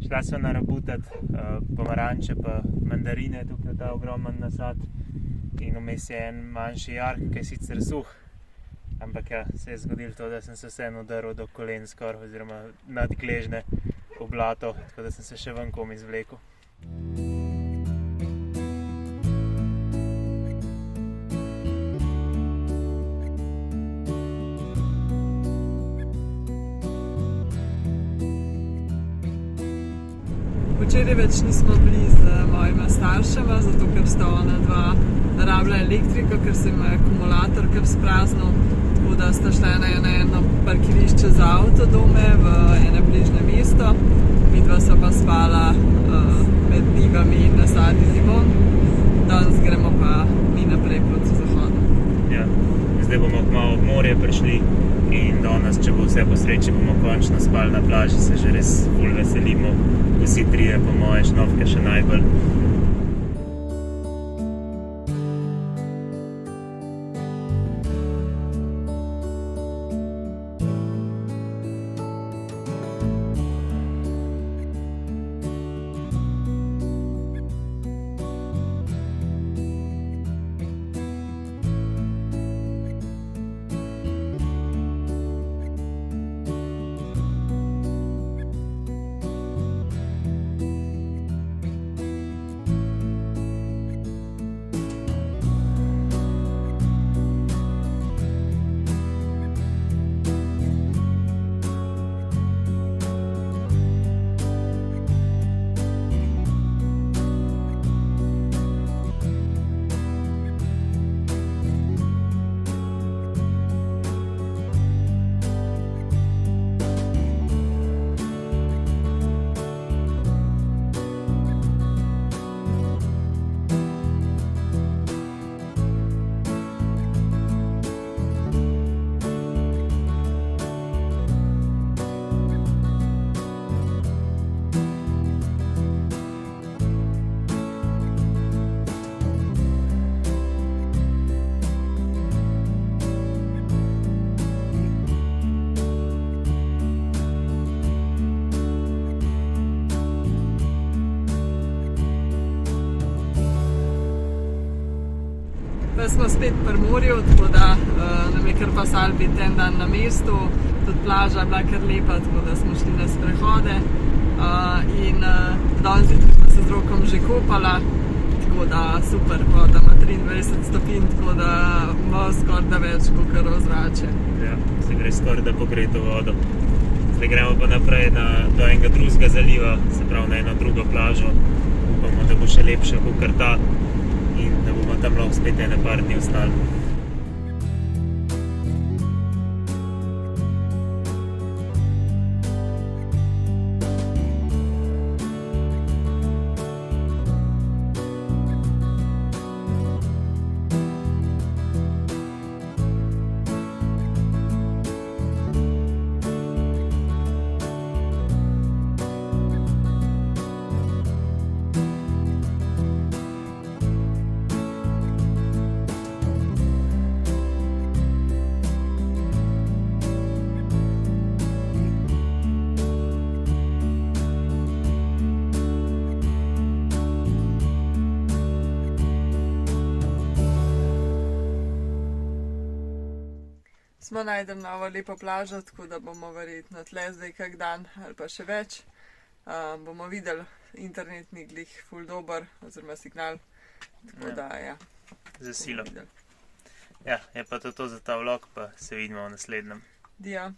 Šla sva narabutati pomaranče pa mandarine, tukaj ta ogromen nasad. In vmes je en manjši jark, ki je sicer suh, ampak ja, se je zgodilo to, da sem se vseeno udaril do kolen skoraj, oziroma nad gležne v blato, tako da sem se še ven kom izvlekel. Včeraj več nismo bili z mojima staršema, zato ker sta ona dva rabila elektriko, ker se jim je akumulator kar spraznil, tako da sta šla na eno parkirišče za avtodome v ene bližnje mesto. Midva sva pa spala med njivami in nasadi zimom. Danes gremo pa mi naprej proti zahodu. Ja, zdaj bomo kmalu ob morje prišli in danes, če bo vse po sreči, bomo končno spali na plaži, se že res ful veselimo. Vsi trije, po moje šnovke še najbolj. Pa smo spet pri morju, tako da nam je kar pasalo biti en dan na mestu. Tudi plaža je bila kar lepa, tako da smo šli na sprehode. In danes zjutraj smo se z Rokom že kopala, tako da super, voda ima 23 stopinj, tako da ima skoraj da več kakor ozračje. Ja, se gre skoraj da pogreto vodo. Zdaj gremo pa naprej do enega drugega zaliva, se pravi na eno drugo plažo. Upamo, da bo še lepše kakor ta in da bomo tam lahko spet ene par dni ostali. Smo najdel novo lepo plažo, tako da bomo verjetno tle zdaj kak dan ali pa še več. Bomo videli, internet ni glih ful dober, oziroma signal, tako da ja. Za silo. Ja, je pa to za ta vlog, pa se vidimo v naslednjem. Dija.